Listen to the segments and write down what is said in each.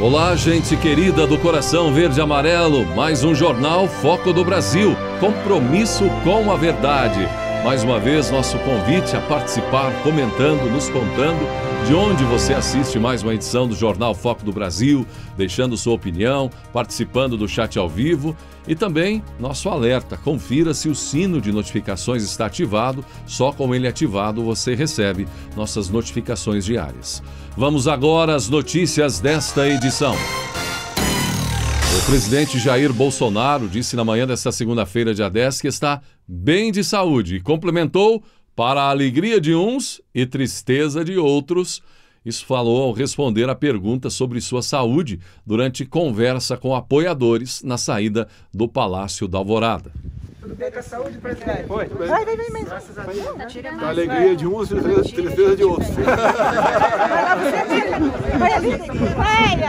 Olá, gente querida do coração verde e amarelo, mais um Jornal Foco do Brasil, compromisso com a verdade. Mais uma vez, nosso convite a participar, comentando, nos contando de onde você assiste mais uma edição do Jornal Foco do Brasil, deixando sua opinião, participando do chat ao vivo e também nosso alerta. Confira se o sino de notificações está ativado, só com ele ativado você recebe nossas notificações diárias. Vamos agora às notícias desta edição. O presidente Jair Bolsonaro disse na manhã desta segunda-feira, dia 10, que está bem de saúde e complementou para a alegria de uns e tristeza de outros. Isso falou ao responder a pergunta sobre sua saúde durante conversa com apoiadores na saída do Palácio da Alvorada. Tudo bem com a saúde, presidente? Vai. Graças a Deus. A alegria de uns e tristeza de outros. Vai ali. Vai.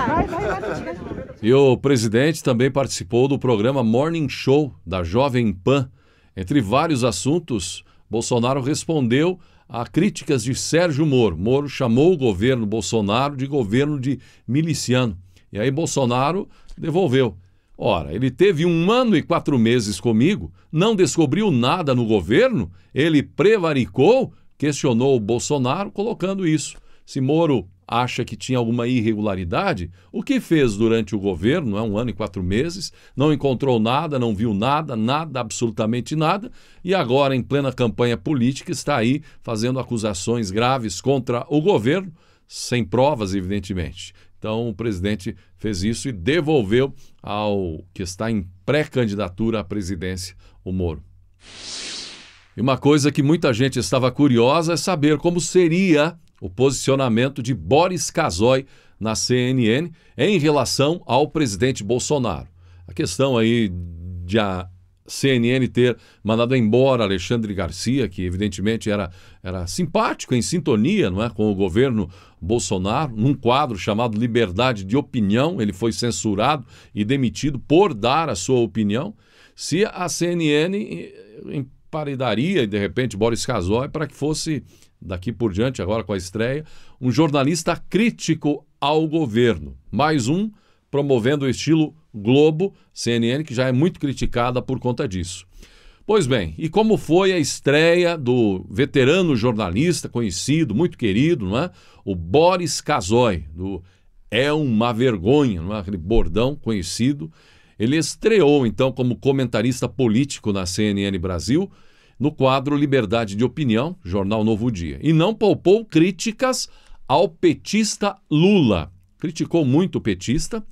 E o presidente também participou do programa Morning Show da Jovem Pan. Entre vários assuntos, Bolsonaro respondeu a críticas de Sérgio Moro. Moro chamou o governo Bolsonaro de governo de miliciano. E aí Bolsonaro devolveu. Ora, ele teve 1 ano e 4 meses comigo, não descobriu nada no governo, ele prevaricou, questionou o Bolsonaro colocando isso. Se Moro acha que tinha alguma irregularidade, o que fez durante o governo, 1 ano e 4 meses, não encontrou nada, não viu nada, absolutamente nada, e agora em plena campanha política está aí fazendo acusações graves contra o governo, sem provas, evidentemente. Então o presidente fez isso e devolveu ao que está em pré-candidatura à presidência, o Moro. E uma coisa que muita gente estava curiosa é saber como seria o posicionamento de Boris Casoy na CNN em relação ao presidente Bolsonaro. A questão aí de a CNN ter mandado embora Alexandre Garcia, que evidentemente era simpático, em sintonia, não é, com o governo Bolsonaro, num quadro chamado Liberdade de Opinião. Ele foi censurado e demitido por dar a sua opinião. Se a CNN emparedaria, de repente, Boris Casoy para que fosse, daqui por diante, agora com a estreia, um jornalista crítico ao governo. Mais um promovendo o estilo Globo, CNN, que já é muito criticada por conta disso. Pois bem, e como foi a estreia do veterano jornalista, conhecido, muito querido, não é? O Boris Casoy, do É uma Vergonha, não é? Aquele bordão conhecido. Ele estreou, então, como comentarista político na CNN Brasil, no quadro Liberdade de Opinião, jornal Novo Dia. E não poupou críticas ao petista Lula. Criticou muito o petista,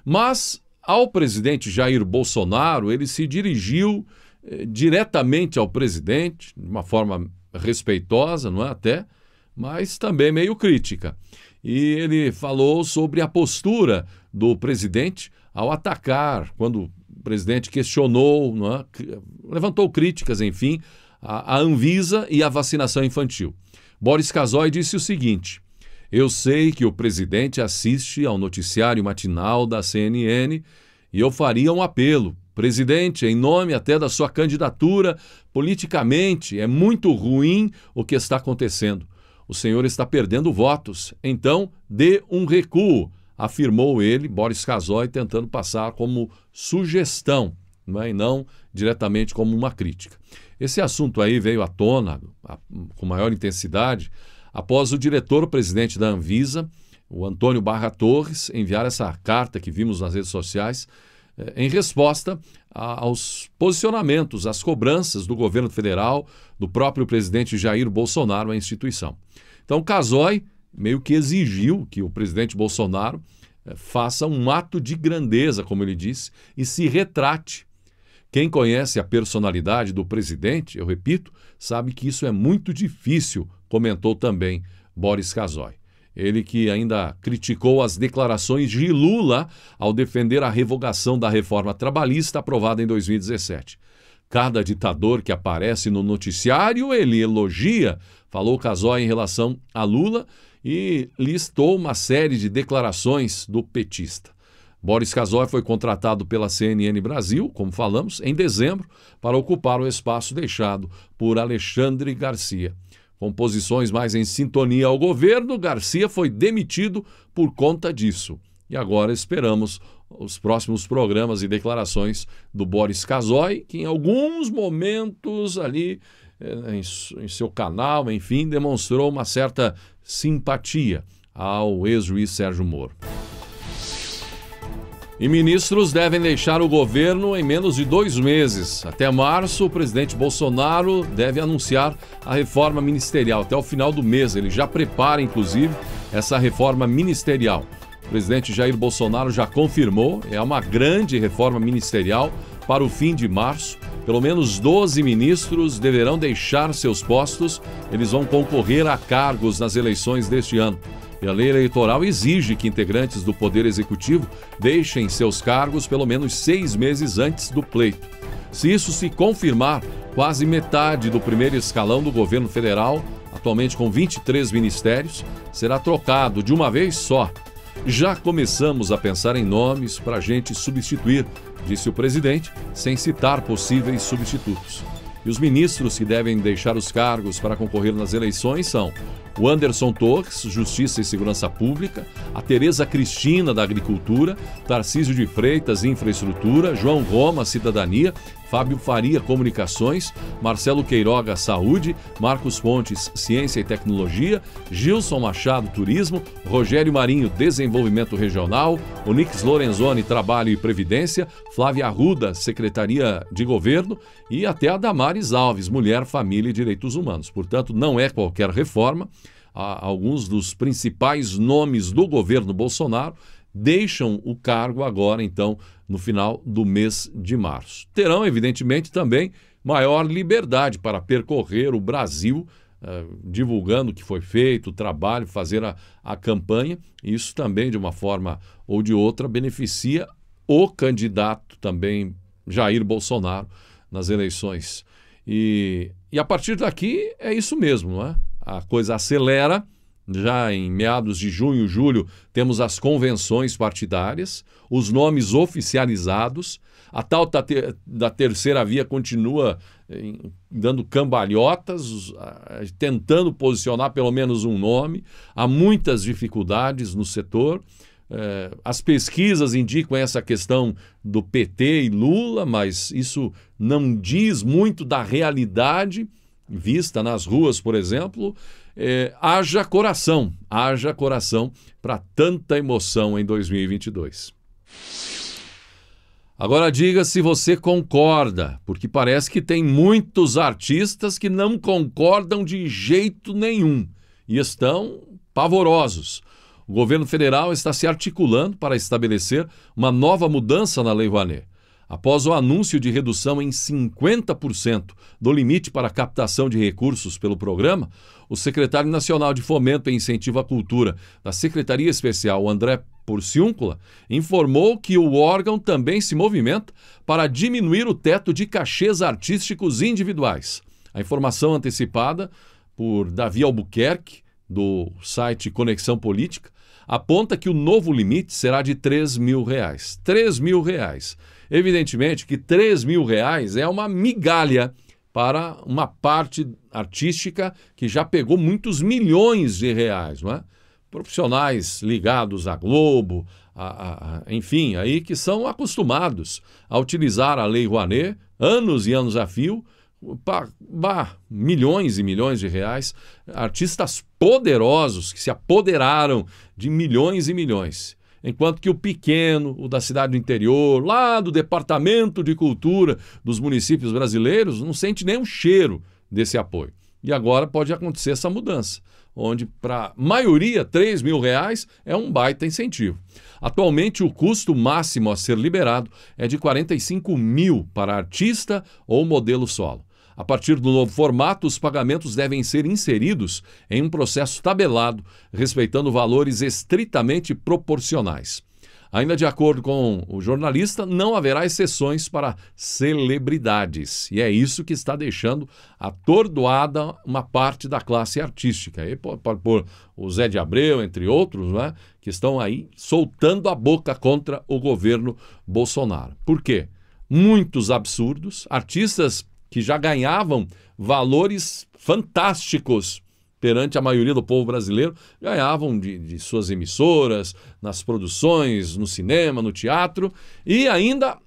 mas ao presidente Jair Bolsonaro, ele se dirigiu diretamente ao presidente, de uma forma respeitosa, não é até, mas também meio crítica. E ele falou sobre a postura do presidente ao atacar, quando o presidente questionou, não é, levantou críticas, enfim, a Anvisa e a vacinação infantil. Boris Casoy disse o seguinte: eu sei que o presidente assiste ao noticiário matinal da CNN e eu faria um apelo. Presidente, em nome até da sua candidatura, politicamente é muito ruim o que está acontecendo. O senhor está perdendo votos, então dê um recuo, afirmou ele, Boris Casoy, tentando passar como sugestão, não é? E não diretamente como uma crítica. Esse assunto aí veio à tona com maior intensidade após o diretor-presidente da Anvisa, o Antônio Barra Torres, enviar essa carta que vimos nas redes sociais em resposta aos posicionamentos, às cobranças do governo federal, do próprio presidente Jair Bolsonaro à instituição. Então, Casoy meio que exigiu que o presidente Bolsonaro faça um ato de grandeza, como ele disse, e se retrate. Quem conhece a personalidade do presidente, eu repito, sabe que isso é muito difícil, comentou também Boris Casoy. Ele que ainda criticou as declarações de Lula ao defender a revogação da reforma trabalhista aprovada em 2017. Cada ditador que aparece no noticiário, ele elogia, falou Casoy em relação a Lula e listou uma série de declarações do petista. Boris Casoy foi contratado pela CNN Brasil, como falamos, em dezembro, para ocupar o espaço deixado por Alexandre Garcia. Com posições mais em sintonia ao governo, Garcia foi demitido por conta disso. E agora esperamos os próximos programas e declarações do Boris Casoy, que em alguns momentos ali em seu canal, enfim, demonstrou uma certa simpatia ao ex-juiz Sérgio Moro. E ministros devem deixar o governo em menos de 2 meses. Até março, o presidente Bolsonaro deve anunciar a reforma ministerial. Até o final do mês, ele já prepara, inclusive, essa reforma ministerial. O presidente Jair Bolsonaro já confirmou, é uma grande reforma ministerial para o fim de março. Pelo menos 12 ministros deverão deixar seus postos. Eles vão concorrer a cargos nas eleições deste ano. E a lei eleitoral exige que integrantes do Poder Executivo deixem seus cargos pelo menos 6 meses antes do pleito. Se isso se confirmar, quase metade do primeiro escalão do governo federal, atualmente com 23 ministérios, será trocado de uma vez só. Já começamos a pensar em nomes para a gente substituir, disse o presidente, sem citar possíveis substitutos. E os ministros que devem deixar os cargos para concorrer nas eleições são o Anderson Torres, Justiça e Segurança Pública, a Tereza Cristina, da Agricultura, Tarcísio de Freitas, Infraestrutura, João Roma, Cidadania, Fábio Faria, Comunicações, Marcelo Queiroga, Saúde, Marcos Pontes, Ciência e Tecnologia, Gilson Machado, Turismo, Rogério Marinho, Desenvolvimento Regional, Onix Lorenzoni, Trabalho e Previdência, Flávia Arruda, Secretaria de Governo e até a Damares Alves, Mulher, Família e Direitos Humanos. Portanto, não é qualquer reforma. Alguns dos principais nomes do governo Bolsonaro deixam o cargo agora, então, no final do mês de março. Terão, evidentemente, também maior liberdade para percorrer o Brasil, divulgando o que foi feito, o trabalho, fazer a campanha. Isso também, de uma forma ou de outra, beneficia o candidato também, Jair Bolsonaro, nas eleições. E a partir daqui é isso mesmo, não é? A coisa acelera. Já em meados de junho, julho, temos as convenções partidárias, os nomes oficializados. A tal da terceira via continua dando cambalhotas, tentando posicionar pelo menos um nome. Há muitas dificuldades no setor. As pesquisas indicam essa questão do PT e Lula, mas isso não diz muito da realidade vista nas ruas, por exemplo. Haja coração para tanta emoção em 2022. Agora diga se você concorda, porque parece que tem muitos artistas que não concordam de jeito nenhum e estão pavorosos. O governo federal está se articulando para estabelecer uma nova mudança na Lei Rouanet. Após o anúncio de redução em 50% do limite para a captação de recursos pelo programa, o secretário nacional de Fomento e Incentivo à Cultura da Secretaria Especial, André Porciúncula, informou que o órgão também se movimenta para diminuir o teto de cachês artísticos individuais. A informação antecipada por Davi Albuquerque, do site Conexão Política, aponta que o novo limite será de R$3 mil. R$3 mil. Evidentemente que R$3 mil é uma migalha para uma parte artística que já pegou muitos milhões de reais, não é? Profissionais ligados à Globo, enfim, aí que são acostumados a utilizar a Lei Rouanet anos e anos a fio, milhões e milhões de reais, artistas poderosos que se apoderaram de milhões e milhões. Enquanto que o pequeno, o da cidade do interior, lá do Departamento de Cultura dos municípios brasileiros, não sente nem um cheiro desse apoio. E agora pode acontecer essa mudança, onde para a maioria R$3 mil é um baita incentivo. Atualmente o custo máximo a ser liberado é de 45 mil para artista ou modelo solo. A partir do novo formato, os pagamentos devem ser inseridos em um processo tabelado, respeitando valores estritamente proporcionais. Ainda de acordo com o jornalista, não haverá exceções para celebridades. E é isso que está deixando atordoada uma parte da classe artística. Aí pode pôr o Zé de Abreu, entre outros, né, que estão aí soltando a boca contra o governo Bolsonaro. Por quê? Muitos absurdos, artistas que já ganhavam valores fantásticos perante a maioria do povo brasileiro, ganhavam de suas emissoras, nas produções, no cinema, no teatro, e ainda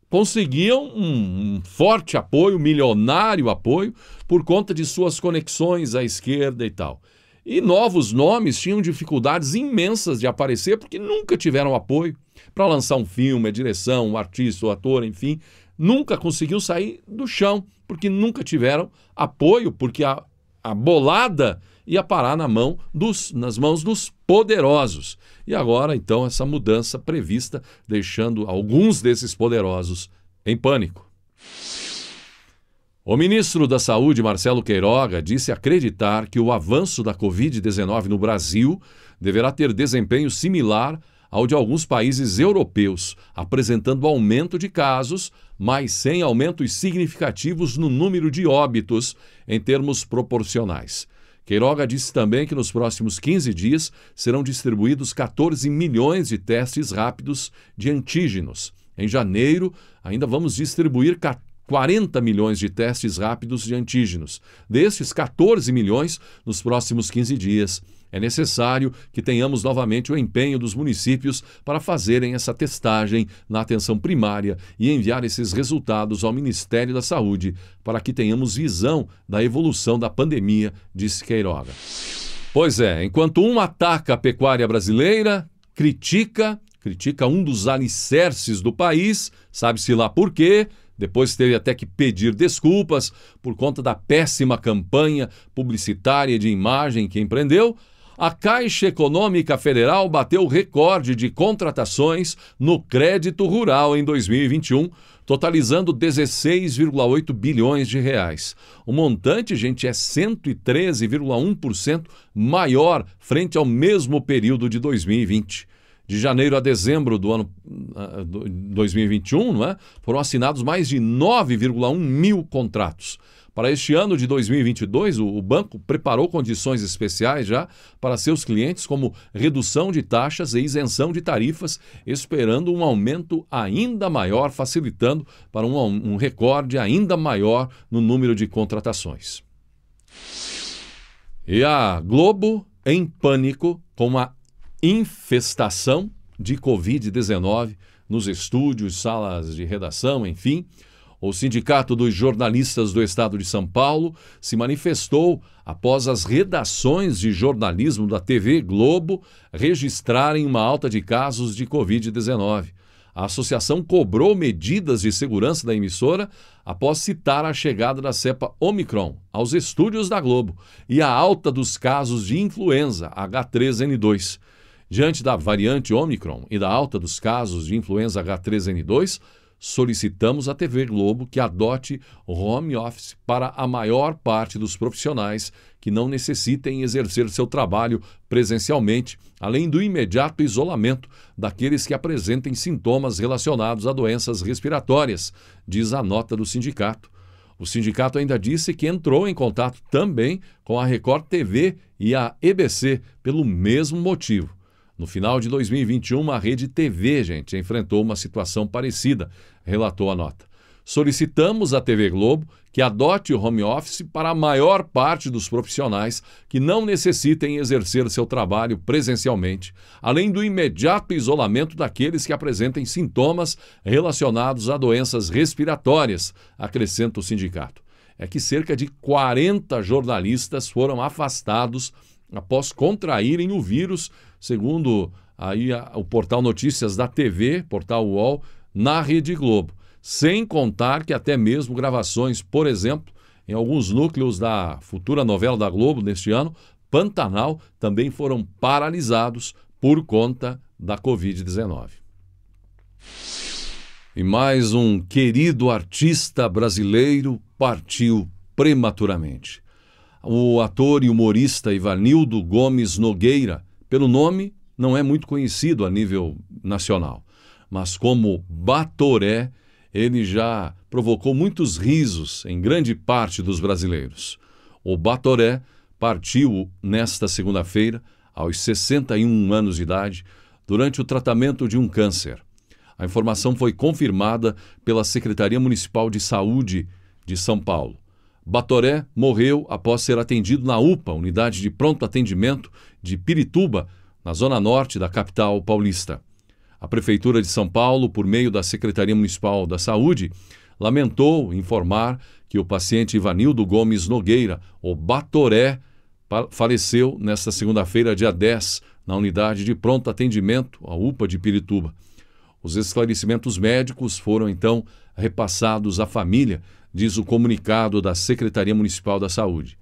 conseguiam um forte apoio, milionário apoio, por conta de suas conexões à esquerda e tal. E novos nomes tinham dificuldades imensas de aparecer porque nunca tiveram apoio para lançar um filme, a direção, o artista, o ator, enfim, nunca conseguiu sair do chão porque nunca tiveram apoio, porque a bolada ia parar nas mãos dos poderosos. E agora, então, essa mudança prevista, deixando alguns desses poderosos em pânico. O ministro da Saúde, Marcelo Queiroga, disse acreditar que o avanço da Covid-19 no Brasil deverá ter desempenho similar ao de alguns países europeus, apresentando aumento de casos, mas sem aumentos significativos no número de óbitos em termos proporcionais. Queiroga disse também que nos próximos 15 dias serão distribuídos 14 milhões de testes rápidos de antígenos. Em janeiro, ainda vamos distribuir 40 milhões de testes rápidos de antígenos. Destes, 14 milhões nos próximos 15 dias. É necessário que tenhamos novamente o empenho dos municípios para fazerem essa testagem na atenção primária e enviar esses resultados ao Ministério da Saúde para que tenhamos visão da evolução da pandemia, disse Queiroga. Pois é, enquanto um ataca a pecuária brasileira, critica um dos alicerces do país, sabe-se lá por quê, depois teve até que pedir desculpas por conta da péssima campanha publicitária de imagem que empreendeu, a Caixa Econômica Federal bateu recorde de contratações no crédito rural em 2021, totalizando 16,8 bilhões de reais. O montante, gente, é 113,1% maior frente ao mesmo período de 2020. De janeiro a dezembro do ano 2021, foram assinados mais de 9,1 mil contratos. Para este ano de 2022, o banco preparou condições especiais já para seus clientes, como redução de taxas e isenção de tarifas, esperando um aumento ainda maior, facilitando para um recorde ainda maior no número de contratações. E a Globo em pânico com a infestação de Covid-19 nos estúdios, salas de redação, enfim. O Sindicato dos Jornalistas do Estado de São Paulo se manifestou após as redações de jornalismo da TV Globo registrarem uma alta de casos de Covid-19. A associação cobrou medidas de segurança da emissora após citar a chegada da cepa Omicron aos estúdios da Globo e a alta dos casos de influenza H3N2. Diante da variante Omicron e da alta dos casos de influenza H3N2, solicitamos à TV Globo que adote home office para a maior parte dos profissionais que não necessitem exercer seu trabalho presencialmente, além do imediato isolamento daqueles que apresentem sintomas relacionados a doenças respiratórias, diz a nota do sindicato. O sindicato ainda disse que entrou em contato também com a Record TV e a EBC pelo mesmo motivo. No final de 2021, a Rede TV, enfrentou uma situação parecida, relatou a nota. Solicitamos à TV Globo que adote o home office para a maior parte dos profissionais que não necessitem exercer seu trabalho presencialmente, além do imediato isolamento daqueles que apresentem sintomas relacionados a doenças respiratórias, acrescenta o sindicato. É que cerca de 40 jornalistas foram afastados após contraírem o vírus, segundo aí o portal Notícias da TV, portal UOL, na Rede Globo. Sem contar que até mesmo gravações, por exemplo, em alguns núcleos da futura novela da Globo neste ano, Pantanal, também foram paralisados por conta da Covid-19. E mais um querido artista brasileiro partiu prematuramente. O ator e humorista Ivanildo Gomes Nogueira, pelo nome, não é muito conhecido a nível nacional, mas como Batoré, ele já provocou muitos risos em grande parte dos brasileiros. O Batoré partiu nesta segunda-feira, aos 61 anos de idade, durante o tratamento de um câncer. A informação foi confirmada pela Secretaria Municipal de Saúde de São Paulo. Batoré morreu após ser atendido na UPA, Unidade de Pronto Atendimento de Pirituba, na zona norte da capital paulista. A Prefeitura de São Paulo, por meio da Secretaria Municipal da Saúde, lamentou informar que o paciente Ivanildo Gomes Nogueira, o Batoré, faleceu nesta segunda-feira, dia 10, na Unidade de Pronto Atendimento, a UPA de Pirituba. Os esclarecimentos médicos foram, então, repassados à família, diz o comunicado da Secretaria Municipal da Saúde.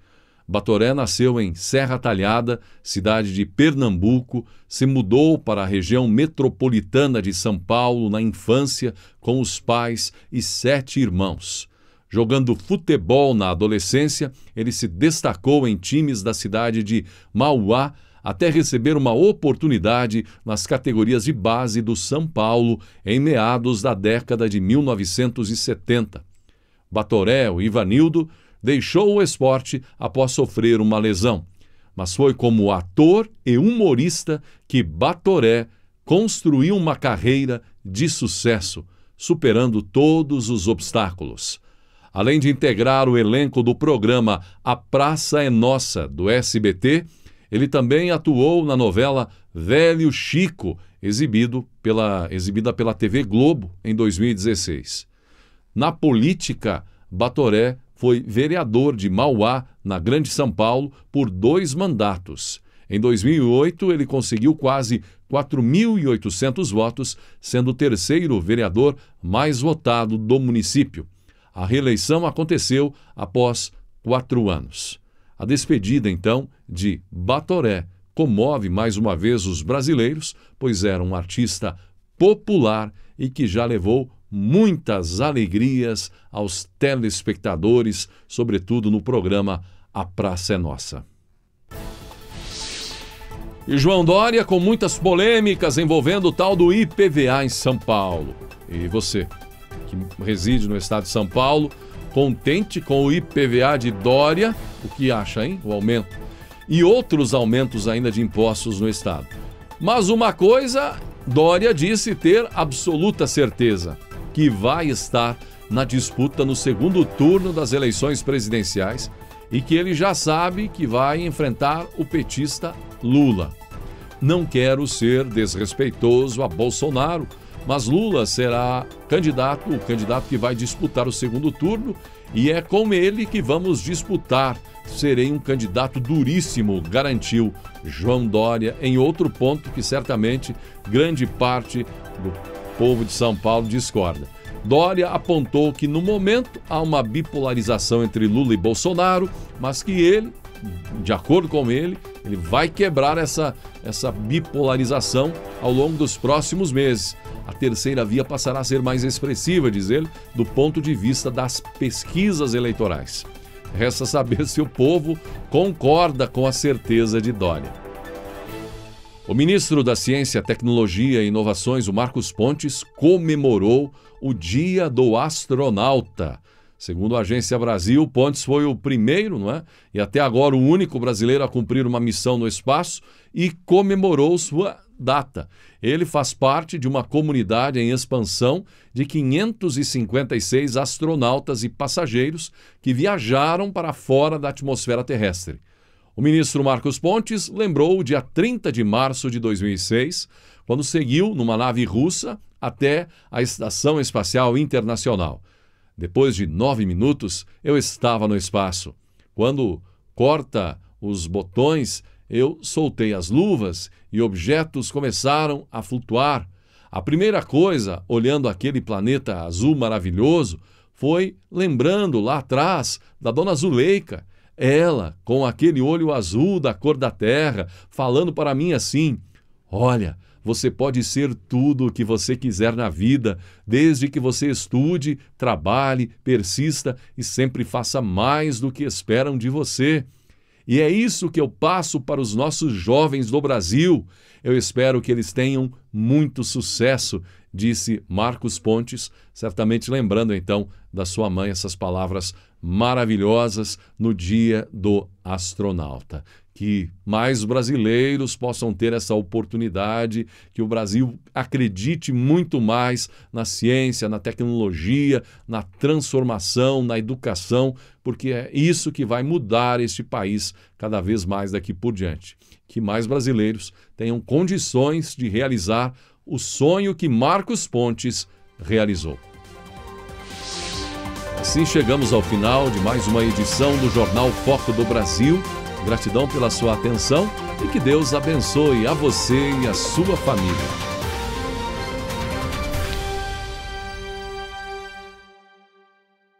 Batoré nasceu em Serra Talhada, cidade de Pernambuco, se mudou para a região metropolitana de São Paulo na infância com os pais e 7 irmãos. Jogando futebol na adolescência, ele se destacou em times da cidade de Mauá, até receber uma oportunidade nas categorias de base do São Paulo em meados da década de 1970. Batoré, o Ivanildo, deixou o esporte após sofrer uma lesão, mas foi como ator e humorista que Batoré construiu uma carreira de sucesso, superando todos os obstáculos. Além de integrar o elenco do programa A Praça é Nossa, do SBT, ele também atuou na novela Velho Chico, exibida pela TV Globo em 2016. Na política, Batoré foi vereador de Mauá, na Grande São Paulo, por 2 mandatos. Em 2008, ele conseguiu quase 4.800 votos, sendo o 3º vereador mais votado do município. A reeleição aconteceu após 4 anos. A despedida, então, de Batoré comove mais uma vez os brasileiros, pois era um artista popular e que já levou muitas alegrias aos telespectadores, sobretudo no programa A Praça é Nossa. E João Dória com muitas polêmicas envolvendo o tal do IPVA em São Paulo. E você, que reside no estado de São Paulo, contente com o IPVA de Dória, o que acha, hein? O aumento. E outros aumentos ainda de impostos no estado. Mas uma coisa, Dória disse ter absoluta certeza, que vai estar na disputa no segundo turno das eleições presidenciais e que ele já sabe que vai enfrentar o petista Lula. Não quero ser desrespeitoso a Bolsonaro, mas Lula será o candidato que vai disputar o segundo turno e é com ele que vamos disputar. Serei um candidato duríssimo, garantiu João Dória, em outro ponto que certamente grande parte do povo de São Paulo discorda. Dória apontou que no momento há uma bipolarização entre Lula e Bolsonaro, mas que ele, de acordo com ele vai quebrar essa bipolarização ao longo dos próximos meses. A terceira via passará a ser mais expressiva, diz ele, do ponto de vista das pesquisas eleitorais. Resta saber se o povo concorda com a certeza de Dória. O ministro da Ciência, Tecnologia e Inovações, o Marcos Pontes, comemorou o Dia do Astronauta. Segundo a Agência Brasil, Pontes foi o primeiro, não é? E até agora o único brasileiro a cumprir uma missão no espaço e comemorou sua data. Ele faz parte de uma comunidade em expansão de 556 astronautas e passageiros que viajaram para fora da atmosfera terrestre. O ministro Marcos Pontes lembrou o dia 30 de março de 2006, quando seguiu numa nave russa até a Estação Espacial Internacional. Depois de 9 minutos, eu estava no espaço. Quando corta os botões, eu soltei as luvas e objetos começaram a flutuar. A primeira coisa, olhando aquele planeta azul maravilhoso, foi lembrando lá atrás da Dona Zuleika. Ela, com aquele olho azul da cor da terra, falando para mim assim: olha, você pode ser tudo o que você quiser na vida, desde que você estude, trabalhe, persista e sempre faça mais do que esperam de você. E é isso que eu passo para os nossos jovens do Brasil. Eu espero que eles tenham muito sucesso, disse Marcos Pontes, certamente lembrando então da sua mãe essas palavras maravilhosas no Dia do Astronauta. que mais brasileiros possam ter essa oportunidade, que o Brasil acredite muito mais na ciência, na tecnologia, na transformação, na educação, porque é isso que vai mudar este país cada vez mais daqui por diante. Que mais brasileiros tenham condições de realizar o sonho que Marcos Pontes realizou. Assim chegamos ao final de mais uma edição do Jornal Foco do Brasil. Gratidão pela sua atenção e que Deus abençoe a você e a sua família.